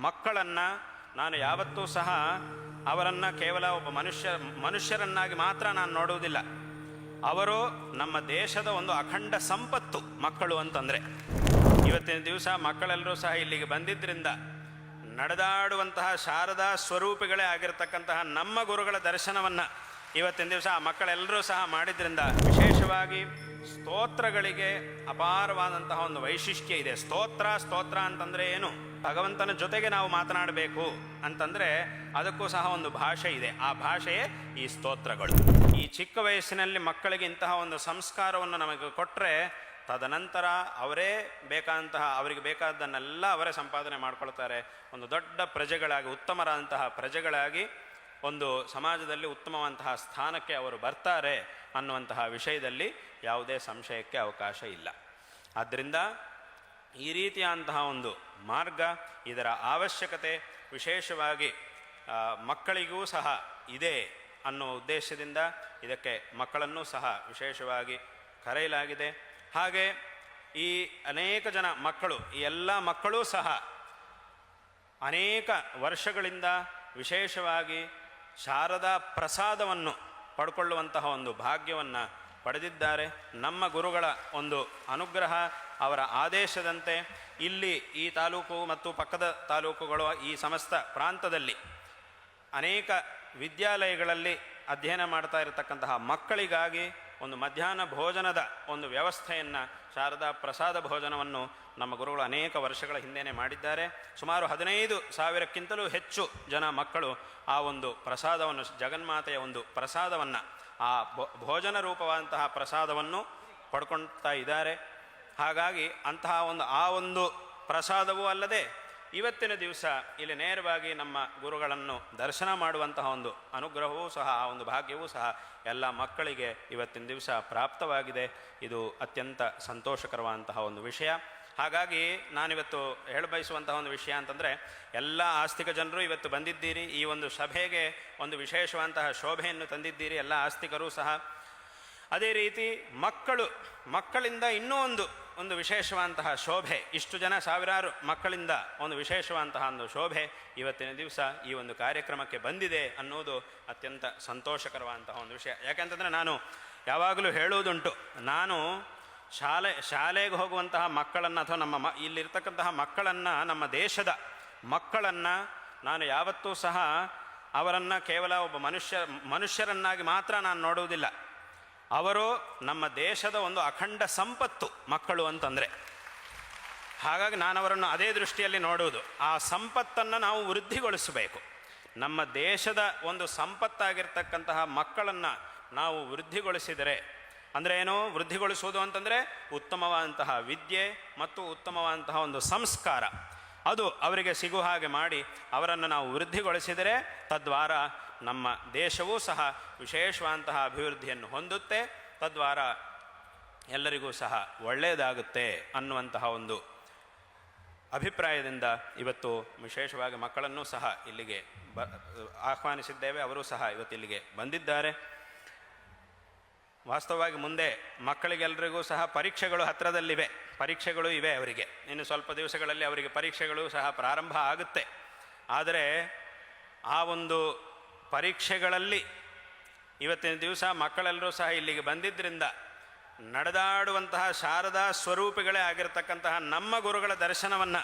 ಮಕ್ಕಳನ್ನು ನಾನು ಯಾವತ್ತೂ ಸಹ ಅವರನ್ನು ಕೇವಲ ಒಬ್ಬ ಮನುಷ್ಯರನ್ನಾಗಿ ಮಾತ್ರ ನಾನು ನೋಡುವುದಿಲ್ಲ. ಅವರು ನಮ್ಮ ದೇಶದ ಒಂದು ಅಖಂಡ ಸಂಪತ್ತು ಮಕ್ಕಳು ಅಂತಂದರೆ. ಇವತ್ತಿನ ದಿವಸ ಮಕ್ಕಳೆಲ್ಲರೂ ಸಹ ಇಲ್ಲಿಗೆ ಬಂದಿದ್ದರಿಂದ ನಡೆದಾಡುವಂತಹ ಶಾರದಾ ಸ್ವರೂಪಿಗಳೇ ಆಗಿರತಕ್ಕಂತಹ ನಮ್ಮ ಗುರುಗಳ ದರ್ಶನವನ್ನು ಇವತ್ತಿನ ದಿವಸ ಆ ಮಕ್ಕಳೆಲ್ಲರೂ ಸಹ ಮಾಡಿದ್ರಿಂದ ವಿಶೇಷವಾಗಿ ಸ್ತೋತ್ರಗಳಿಗೆ ಅಪಾರವಾದಂತಹ ಒಂದು ವೈಶಿಷ್ಟ್ಯ ಇದೆ. ಸ್ತೋತ್ರ ಅಂತಂದರೆ ಏನು? ಭಗವಂತನ ಜೊತೆಗೆ ನಾವು ಮಾತನಾಡಬೇಕು ಅಂತಂದರೆ ಅದಕ್ಕೂ ಸಹ ಒಂದು ಭಾಷೆ ಇದೆ. ಆ ಭಾಷೆಯೇ ಈ ಸ್ತೋತ್ರಗಳು. ಈ ಚಿಕ್ಕ ವಯಸ್ಸಿನಲ್ಲಿ ಮಕ್ಕಳಿಗೆ ಇಂತಹ ಒಂದು ಸಂಸ್ಕಾರವನ್ನು ನಮಗೆ ಕೊಟ್ಟರೆ ತದನಂತರ ಅವರೇ ಅವರಿಗೆ ಬೇಕಾದ್ದನ್ನೆಲ್ಲ ಅವರೇ ಸಂಪಾದನೆ ಮಾಡ್ಕೊಳ್ತಾರೆ. ಒಂದು ದೊಡ್ಡ ಪ್ರಜೆಗಳಾಗಿ, ಉತ್ತಮರಾದಂತಹ ಪ್ರಜೆಗಳಾಗಿ ಒಂದು ಸಮಾಜದಲ್ಲಿ ಉತ್ತಮವಂತಹ ಸ್ಥಾನಕ್ಕೆ ಅವರು ಬರ್ತಾರೆ ಅನ್ನುವಂತಹ ವಿಷಯದಲ್ಲಿ ಯಾವುದೇ ಸಂಶಯಕ್ಕೆ ಅವಕಾಶ ಇಲ್ಲ. ಆದ್ದರಿಂದ ಈ ರೀತಿಯಾದಂತಹ ಒಂದು ಮಾರ್ಗ, ಇದರ ಅವಶ್ಯಕತೆ ವಿಶೇಷವಾಗಿ ಮಕ್ಕಳಿಗೂ ಸಹ ಇದೆ ಅನ್ನೋ ಉದ್ದೇಶದಿಂದ ಇದಕ್ಕೆ ಮಕ್ಕಳನ್ನೂ ಸಹ ವಿಶೇಷವಾಗಿ ಕರೆಯಲಾಗಿದೆ. ಹಾಗೆ ಈ ಅನೇಕ ಜನ ಮಕ್ಕಳು, ಈ ಎಲ್ಲ ಮಕ್ಕಳೂ ಸಹ ಅನೇಕ ವರ್ಷಗಳಿಂದ ವಿಶೇಷವಾಗಿ ಶಾರದಾ ಪ್ರಸಾದವನ್ನು ಪಡ್ಕೊಳ್ಳುವಂತಹ ಒಂದು ಭಾಗ್ಯವನ್ನು ಪಡೆದಿದ್ದಾರೆ. ನಮ್ಮ ಗುರುಗಳ ಒಂದು ಅನುಗ್ರಹ, ಅವರ ಆದೇಶದಂತೆ ಇಲ್ಲಿ ಈ ತಾಲೂಕು ಮತ್ತು ಪಕ್ಕದ ತಾಲೂಕುಗಳು, ಈ ಸಮಸ್ತ ಪ್ರಾಂತದಲ್ಲಿ ಅನೇಕ ವಿದ್ಯಾಲಯಗಳಲ್ಲಿ ಅಧ್ಯಯನ ಮಾಡ್ತಾ ಇರತಕ್ಕಂತಹ ಮಕ್ಕಳಿಗಾಗಿ ಒಂದು ಮಧ್ಯಾಹ್ನ ಭೋಜನದ ಒಂದು ವ್ಯವಸ್ಥೆಯನ್ನು, ಶಾರದಾ ಪ್ರಸಾದ ಭೋಜನವನ್ನು ನಮ್ಮ ಗುರುಗಳು ಅನೇಕ ವರ್ಷಗಳ ಹಿಂದೆಯೇ ಮಾಡಿದ್ದಾರೆ. ಸುಮಾರು 15,000ಕ್ಕಿಂತಲೂ ಹೆಚ್ಚು ಜನ ಮಕ್ಕಳು ಆ ಒಂದು ಪ್ರಸಾದವನ್ನು, ಜಗನ್ಮಾತೆಯ ಒಂದು ಪ್ರಸಾದವನ್ನು, ಆ ಭೋಜನ ರೂಪವಾದಂತಹ ಪ್ರಸಾದವನ್ನು ಪಡ್ಕೊಳ್ತಾ ಇದ್ದಾರೆ. ಹಾಗಾಗಿ ಅಂತಹ ಆ ಒಂದು ಪ್ರಸಾದವೂ ಅಲ್ಲದೆ ಇವತ್ತಿನ ದಿವಸ ಇಲ್ಲಿ ನೇರವಾಗಿ ನಮ್ಮ ಗುರುಗಳನ್ನು ದರ್ಶನ ಮಾಡುವಂತಹ ಒಂದು ಅನುಗ್ರಹವೂ ಸಹ, ಆ ಒಂದು ಭಾಗ್ಯವೂ ಸಹ ಎಲ್ಲ ಮಕ್ಕಳಿಗೆ ಇವತ್ತಿನ ದಿವಸ ಪ್ರಾಪ್ತವಾಗಿದೆ. ಇದು ಅತ್ಯಂತ ಸಂತೋಷಕರವಾದಂತಹ ಒಂದು ವಿಷಯ. ಹಾಗಾಗಿ ನಾನಿವತ್ತು ಹೇಳಬಯಸುವಂತಹ ಒಂದು ವಿಷಯ ಅಂತಂದರೆ, ಎಲ್ಲ ಆಸ್ತಿಕ ಜನರು ಇವತ್ತು ಬಂದಿದ್ದೀರಿ. ಈ ಒಂದು ಸಭೆಗೆ ಒಂದು ವಿಶೇಷವಾದಂತಹ ಶೋಭೆಯನ್ನು ತಂದಿದ್ದೀರಿ ಎಲ್ಲ ಆಸ್ತಿಕರೂ ಸಹ. ಅದೇ ರೀತಿ ಮಕ್ಕಳಿಂದ ಇನ್ನೂ ಒಂದು ವಿಶೇಷವಾದಂತಹ ಶೋಭೆ, ಇಷ್ಟು ಜನ ಸಾವಿರಾರು ಮಕ್ಕಳಿಂದ ಒಂದು ವಿಶೇಷವಾದಂತಹ ಒಂದು ಶೋಭೆ ಇವತ್ತಿನ ದಿವಸ ಈ ಒಂದು ಕಾರ್ಯಕ್ರಮಕ್ಕೆ ಬಂದಿದೆ ಅನ್ನೋದು ಅತ್ಯಂತ ಸಂತೋಷಕರವಾದಂತಹ ಒಂದು ವಿಷಯ. ಯಾಕೆಂತಂದರೆ ನಾನು ಯಾವಾಗಲೂ ಹೇಳುವುದುಂಟು, ನಾನು ಶಾಲೆಗೆ ಹೋಗುವಂತಹ ಮಕ್ಕಳನ್ನು ಅಥವಾ ಇಲ್ಲಿರ್ತಕ್ಕಂತಹ ಮಕ್ಕಳನ್ನು, ನಮ್ಮ ದೇಶದ ಮಕ್ಕಳನ್ನು ನಾನು ಯಾವತ್ತೂ ಸಹ ಅವರನ್ನು ಕೇವಲ ಒಬ್ಬ ಮನುಷ್ಯರನ್ನಾಗಿ ಮಾತ್ರ ನಾನು ನೋಡುವುದಿಲ್ಲ. ಅವರು ನಮ್ಮ ದೇಶದ ಒಂದು ಅಖಂಡ ಸಂಪತ್ತು ಮಕ್ಕಳು ಅಂತಂದರೆ. ಹಾಗಾಗಿ ನಾನು ಅವರನ್ನು ಅದೇ ದೃಷ್ಟಿಯಲ್ಲಿ ನೋಡುವುದು. ಆ ಸಂಪತ್ತನ್ನು ನಾವು ವೃದ್ಧಿಗೊಳಿಸಬೇಕು. ನಮ್ಮ ದೇಶದ ಒಂದು ಸಂಪತ್ತಾಗಿರ್ತಕ್ಕಂತಹ ಮಕ್ಕಳನ್ನು ನಾವು ವೃದ್ಧಿಗೊಳಿಸಿದರೆ, ಅಂದರೆ ಏನು ವೃದ್ಧಿಗೊಳಿಸುವುದು ಅಂತಂದರೆ ಉತ್ತಮವಾದಂತಹ ವಿದ್ಯೆ ಮತ್ತು ಉತ್ತಮವಾದಂತಹ ಒಂದು ಸಂಸ್ಕಾರ ಅದು ಅವರಿಗೆ ಸಿಗುವ ಹಾಗೆ ಮಾಡಿ ಅವರನ್ನು ನಾವು ವೃದ್ಧಿಗೊಳಿಸಿದರೆ ತದ್ವಾರ ನಮ್ಮ ದೇಶವೂ ಸಹ ವಿಶೇಷವಾದಂತಹ ಅಭಿವೃದ್ಧಿಯನ್ನು ಹೊಂದುತ್ತೆ. ತದ್ವಾರ ಎಲ್ಲರಿಗೂ ಸಹ ಒಳ್ಳೆಯದಾಗುತ್ತೆ ಅನ್ನುವಂತಹ ಒಂದು ಅಭಿಪ್ರಾಯದಿಂದ ಇವತ್ತು ವಿಶೇಷವಾಗಿ ಮಕ್ಕಳನ್ನೂ ಸಹ ಇಲ್ಲಿಗೆ ಆಹ್ವಾನಿಸಿದ್ದೇವೆ. ಅವರೂ ಸಹ ಇವತ್ತು ಇಲ್ಲಿಗೆ ಬಂದಿದ್ದಾರೆ. ವಾಸ್ತವವಾಗಿ ಮುಂದೆ ಮಕ್ಕಳಿಗೆಲ್ಲರಿಗೂ ಸಹ ಪರೀಕ್ಷೆಗಳು ಹತ್ತಿರದಲ್ಲಿವೆ, ಪರೀಕ್ಷೆಗಳು ಇವೆ ಅವರಿಗೆ. ಇನ್ನು ಸ್ವಲ್ಪ ದಿವಸಗಳಲ್ಲಿ ಅವರಿಗೆ ಪರೀಕ್ಷೆಗಳು ಸಹ ಪ್ರಾರಂಭ ಆಗುತ್ತೆ. ಆದರೆ ಆ ಒಂದು ಪರೀಕ್ಷೆಗಳಲ್ಲಿ ಇವತ್ತಿನ ದಿವಸ ಮಕ್ಕಳೆಲ್ಲರೂ ಸಹ ಇಲ್ಲಿಗೆ ಬಂದಿದ್ದರಿಂದ ನಡೆದಾಡುವಂತಹ ಶಾರದಾ ಸ್ವರೂಪಿಗಳೇ ಆಗಿರತಕ್ಕಂತಹ ನಮ್ಮ ಗುರುಗಳ ದರ್ಶನವನ್ನು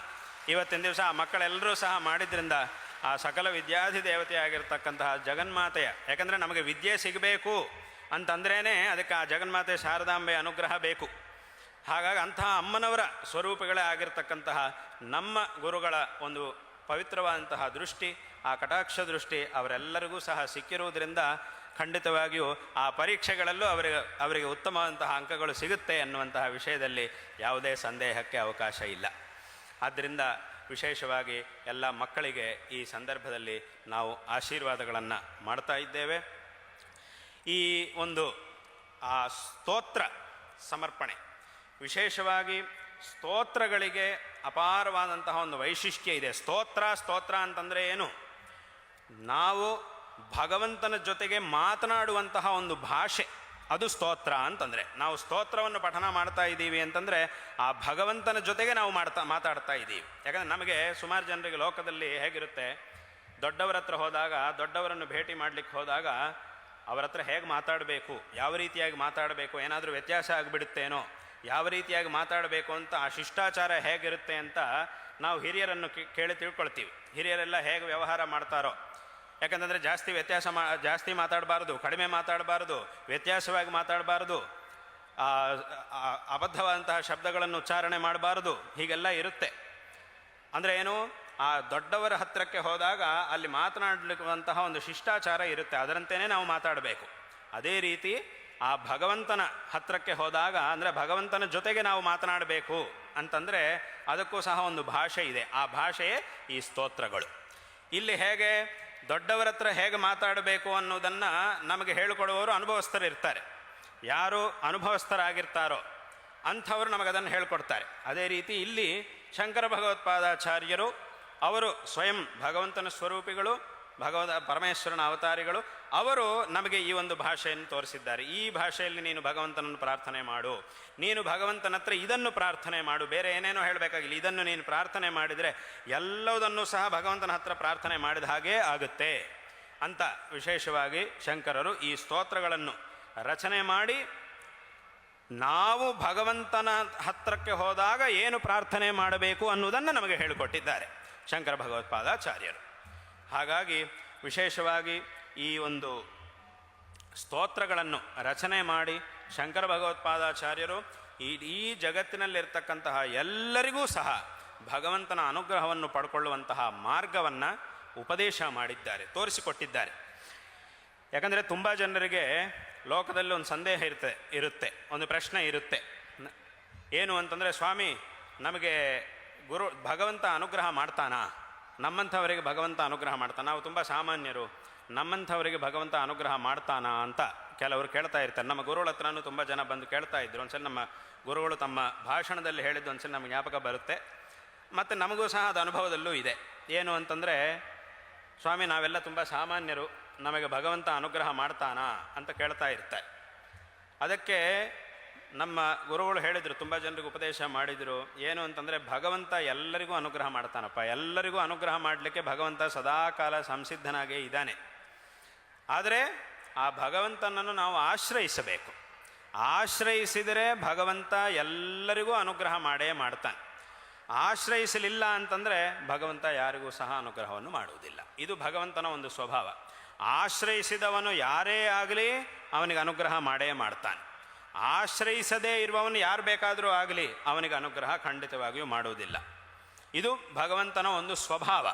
ಇವತ್ತಿನ ದಿವಸ ಆ ಮಕ್ಕಳೆಲ್ಲರೂ ಸಹ ಮಾಡಿದ್ರಿಂದ ಆ ಸಕಲ ವಿದ್ಯಾಧಿ ದೇವತೆ ಆಗಿರತಕ್ಕಂತಹ ಜಗನ್ಮಾತೆಯ, ಯಾಕಂದರೆ ನಮಗೆ ವಿದ್ಯೆ ಸಿಗಬೇಕು ಅಂತಂದ್ರೇ ಅದಕ್ಕೆ ಆ ಜಗನ್ಮಾತೆ ಶಾರದಾಂಬೆ ಅನುಗ್ರಹ ಬೇಕು. ಹಾಗಾಗಿ ಅಂತಹ ಅಮ್ಮನವರ ಸ್ವರೂಪಗಳೇ ಆಗಿರ್ತಕ್ಕಂತಹ ನಮ್ಮ ಗುರುಗಳ ಒಂದು ಪವಿತ್ರವಾದಂತಹ ದೃಷ್ಟಿ, ಆ ಕಟಾಕ್ಷ ದೃಷ್ಟಿ ಅವರೆಲ್ಲರಿಗೂ ಸಹ ಸಿಕ್ಕಿರುವುದರಿಂದ ಖಂಡಿತವಾಗಿಯೂ ಆ ಪರೀಕ್ಷೆಗಳಲ್ಲೂ ಅವರಿಗೆ ಉತ್ತಮವಾದಂತಹ ಅಂಕಗಳು ಸಿಗುತ್ತೆ ಅನ್ನುವಂತಹ ವಿಷಯದಲ್ಲಿ ಯಾವುದೇ ಸಂದೇಹಕ್ಕೆ ಅವಕಾಶ ಇಲ್ಲ. ಆದ್ದರಿಂದ ವಿಶೇಷವಾಗಿ ಎಲ್ಲ ಮಕ್ಕಳಿಗೆ ಈ ಸಂದರ್ಭದಲ್ಲಿ ನಾವು ಆಶೀರ್ವಾದಗಳನ್ನು ಮಾಡ್ತಾ ಇದ್ದೇವೆ. ಈ ಒಂದು ಆ ಸ್ತೋತ್ರ ಸಮರ್ಪಣೆ, ವಿಶೇಷವಾಗಿ ಸ್ತೋತ್ರಗಳಿಗೆ ಅಪಾರವಾದಂತಹ ಒಂದು ವೈಶಿಷ್ಟ್ಯ ಇದೆ. ಸ್ತೋತ್ರ ಅಂತಂದರೆ ಏನು? ನಾವು ಭಗವಂತನ ಜೊತೆಗೆ ಮಾತನಾಡುವಂತಹ ಒಂದು ಭಾಷೆ ಅದು ಸ್ತೋತ್ರ ಅಂತಂದರೆ. ನಾವು ಸ್ತೋತ್ರವನ್ನು ಪಠನ ಮಾಡ್ತಾ ಇದ್ದೀವಿ ಅಂತಂದರೆ ಆ ಭಗವಂತನ ಜೊತೆಗೆ ನಾವು ಮಾತಾಡ್ತಾ ಇದ್ದೀವಿ. ಯಾಕಂದರೆ ನಮಗೆ ಸುಮಾರು ಜನರಿಗೆ ಲೋಕದಲ್ಲಿ ಹೇಗಿರುತ್ತೆ, ದೊಡ್ಡವರ ಹತ್ರ ಹೋದಾಗ, ದೊಡ್ಡವರನ್ನು ಭೇಟಿ ಮಾಡಲಿಕ್ಕೆ ಹೋದಾಗ ಅವರ ಹತ್ರ ಹೇಗೆ ಮಾತಾಡಬೇಕು, ಯಾವ ರೀತಿಯಾಗಿ ಮಾತಾಡಬೇಕು, ಏನಾದರೂ ವ್ಯತ್ಯಾಸ ಆಗಿಬಿಡುತ್ತೇನೋ, ಯಾವ ರೀತಿಯಾಗಿ ಮಾತಾಡಬೇಕು ಅಂತ ಆ ಶಿಷ್ಟಾಚಾರ ಹೇಗಿರುತ್ತೆ ಅಂತ ನಾವು ಹಿರಿಯರನ್ನು ಕೇಳಿ ತಿಳ್ಕೊಳ್ತೀವಿ. ಹಿರಿಯರೆಲ್ಲ ಹೇಗೆ ವ್ಯವಹಾರ ಮಾಡ್ತಾರೋ, ಯಾಕಂತಂದರೆ ಜಾಸ್ತಿ ಮಾತಾಡಬಾರ್ದು, ಕಡಿಮೆ ಮಾತಾಡಬಾರ್ದು, ವ್ಯತ್ಯಾಸವಾಗಿ ಮಾತಾಡಬಾರ್ದು, ಅಬದ್ಧವಾದಂತಹ ಶಬ್ದಗಳನ್ನು ಉಚ್ಚಾರಣೆ ಮಾಡಬಾರ್ದು, ಹೀಗೆಲ್ಲ ಇರುತ್ತೆ. ಅಂದರೆ ಏನು, ಆ ದೊಡ್ಡವರ ಹತ್ತಿರಕ್ಕೆ ಹೋದಾಗ ಅಲ್ಲಿ ಮಾತನಾಡಲಿಕ್ಕುವಂತಹ ಒಂದು ಶಿಷ್ಟಾಚಾರ ಇರುತ್ತೆ, ಅದರಂತೆಯೇ ನಾವು ಮಾತಾಡಬೇಕು. ಅದೇ ರೀತಿ ಆ ಭಗವಂತನ ಹತ್ತಿರಕ್ಕೆ ಹೋದಾಗ, ಅಂದರೆ ಭಗವಂತನ ಜೊತೆಗೆ ನಾವು ಮಾತನಾಡಬೇಕು ಅಂತಂದರೆ ಅದಕ್ಕೂ ಸಹ ಒಂದು ಭಾಷೆ ಇದೆ. ಆ ಭಾಷೆಯೇ ಈ ಸ್ತೋತ್ರಗಳು. ಇಲ್ಲಿ ಹೇಗೆ ದೊಡ್ಡವರ ಹತ್ರ ಹೇಗೆ ಮಾತಾಡಬೇಕು ಅನ್ನೋದನ್ನು ನಮಗೆ ಹೇಳಿಕೊಡುವವರು ಅನುಭವಸ್ಥರಿರ್ತಾರೆ. ಯಾರು ಅನುಭವಸ್ಥರಾಗಿರ್ತಾರೋ ಅಂಥವರು ನಮಗದನ್ನು ಹೇಳಿಕೊಡ್ತಾರೆ. ಅದೇ ರೀತಿ ಇಲ್ಲಿ ಶಂಕರ ಭಗವತ್ಪಾದಾಚಾರ್ಯರು, ಅವರು ಸ್ವಯಂ ಭಗವಂತನ ಸ್ವರೂಪಿಗಳು, ಪರಮೇಶ್ವರನ ಅವತಾರಿಗಳು. ಅವರು ನಮಗೆ ಈ ಒಂದು ಭಾಷೆಯನ್ನು ತೋರಿಸಿದ್ದಾರೆ. ಈ ಭಾಷೆಯಲ್ಲಿ ನೀನು ಭಗವಂತನನ್ನು ಪ್ರಾರ್ಥನೆ ಮಾಡು, ನೀನು ಭಗವಂತನ ಹತ್ರ ಇದನ್ನು ಪ್ರಾರ್ಥನೆ ಮಾಡು, ಬೇರೆ ಏನೇನೋ ಹೇಳಬೇಕಾಗಿಲ್ಲ, ಇದನ್ನು ನೀನು ಪ್ರಾರ್ಥನೆ ಮಾಡಿದರೆ ಎಲ್ಲದನ್ನೂ ಸಹ ಭಗವಂತನ ಹತ್ರ ಪ್ರಾರ್ಥನೆ ಮಾಡಿದ ಹಾಗೇ ಆಗುತ್ತೆ ಅಂತ ವಿಶೇಷವಾಗಿ ಶಂಕರರು ಈ ಸ್ತೋತ್ರಗಳನ್ನು ರಚನೆ ಮಾಡಿ ನಾವು ಭಗವಂತನ ಹತ್ತಿರಕ್ಕೆ ಹೋದಾಗ ಏನು ಪ್ರಾರ್ಥನೆ ಮಾಡಬೇಕು ಅನ್ನುವುದನ್ನು ನಮಗೆ ಹೇಳಿಕೊಟ್ಟಿದ್ದಾರೆ ಶಂಕರ ಭಗವತ್ಪಾದಾಚಾರ್ಯರು. ಹಾಗಾಗಿ ವಿಶೇಷವಾಗಿ ಈ ಒಂದು ಸ್ತೋತ್ರಗಳನ್ನು ರಚನೆ ಮಾಡಿ ಶಂಕರ ಭಗವತ್ಪಾದಾಚಾರ್ಯರು ಈ ಜಗತ್ತಿನಲ್ಲಿರ್ತಕ್ಕಂತಹ ಎಲ್ಲರಿಗೂ ಸಹ ಭಗವಂತನ ಅನುಗ್ರಹವನ್ನು ಪಡ್ಕೊಳ್ಳುವಂತಹ ಮಾರ್ಗವನ್ನು ಉಪದೇಶ ಮಾಡಿದ್ದಾರೆ, ತೋರಿಸಿಕೊಟ್ಟಿದ್ದಾರೆ. ಯಾಕಂದರೆ ತುಂಬ ಜನರಿಗೆ ಲೋಕದಲ್ಲಿ ಒಂದು ಸಂದೇಹ ಇರುತ್ತೆ, ಒಂದು ಪ್ರಶ್ನೆ ಇರುತ್ತೆ. ಏನು ಅಂತಂದರೆ, ಸ್ವಾಮಿ ನಮಗೆ ಭಗವಂತ ಅನುಗ್ರಹ ಮಾಡ್ತಾನಾ, ನಮ್ಮಂಥವರಿಗೆ ಭಗವಂತ ಅನುಗ್ರಹ ಮಾಡ್ತಾನೆ, ನಾವು ತುಂಬ ಸಾಮಾನ್ಯರು, ನಮ್ಮಂಥವರಿಗೆ ಭಗವಂತ ಅನುಗ್ರಹ ಮಾಡ್ತಾನಾ ಅಂತ ಕೆಲವರು ಕೇಳ್ತಾ ಇರ್ತಾರೆ. ನಮ್ಮ ಗುರುಗಳ ಹತ್ರನೂ ತುಂಬ ಜನ ಬಂದು ಕೇಳ್ತಾ ಇದ್ರು. ಒಂದ್ಸಲ ನಮ್ಮ ಗುರುಗಳು ತಮ್ಮ ಭಾಷಣದಲ್ಲಿ ಹೇಳಿದ್ದು ಒಂದ್ಸಲ ನಮಗೆ ಜ್ಞಾಪಕ ಬರುತ್ತೆ, ಮತ್ತು ನಮಗೂ ಸಹ ಅದು ಅನುಭವದಲ್ಲೂ ಇದೆ. ಏನು ಅಂತಂದರೆ, ಸ್ವಾಮಿ ನಾವೆಲ್ಲ ತುಂಬ ಸಾಮಾನ್ಯರು, ನಮಗೆ ಭಗವಂತ ಅನುಗ್ರಹ ಮಾಡ್ತಾನಾ ಅಂತ ಕೇಳ್ತಾ ಇರ್ತಾರೆ. ಅದಕ್ಕೆ ನಮ್ಮ ಗುರುಗಳು ಹೇಳಿದರು, ತುಂಬ ಜನರಿಗೆ ಉಪದೇಶ ಮಾಡಿದರು. ಏನು ಅಂತಂದರೆ, ಭಗವಂತ ಎಲ್ಲರಿಗೂ ಅನುಗ್ರಹ ಮಾಡ್ತಾನಪ್ಪ, ಎಲ್ಲರಿಗೂ ಅನುಗ್ರಹ ಮಾಡಲಿಕ್ಕೆ ಭಗವಂತ ಸದಾಕಾಲ ಸಂಸಿದ್ಧನಾಗೇ ಇದ್ದಾನೆ. ಆದರೆ ಆ ಭಗವಂತನನ್ನು ನಾವು ಆಶ್ರಯಿಸಬೇಕು. ಆಶ್ರಯಿಸಿದರೆ ಭಗವಂತ ಎಲ್ಲರಿಗೂ ಅನುಗ್ರಹ ಮಾಡೇ ಮಾಡ್ತಾನೆ. ಆಶ್ರಯಿಸಲಿಲ್ಲ ಅಂತಂದರೆ ಭಗವಂತ ಯಾರಿಗೂ ಸಹ ಅನುಗ್ರಹವನ್ನು ಮಾಡುವುದಿಲ್ಲ. ಇದು ಭಗವಂತನ ಒಂದು ಸ್ವಭಾವ. ಆಶ್ರಯಿಸಿದವನು ಯಾರೇ ಆಗಲಿ ಅವನಿಗೆ ಅನುಗ್ರಹ ಮಾಡೇ ಮಾಡ್ತಾನೆ. ಆಶ್ರಯಿಸದೇ ಇರುವವನು ಯಾರು ಬೇಕಾದರೂ ಆಗಲಿ ಅವನಿಗೆ ಅನುಗ್ರಹ ಖಂಡಿತವಾಗಿಯೂ ಮಾಡುವುದಿಲ್ಲ. ಇದು ಭಗವಂತನ ಒಂದು ಸ್ವಭಾವ.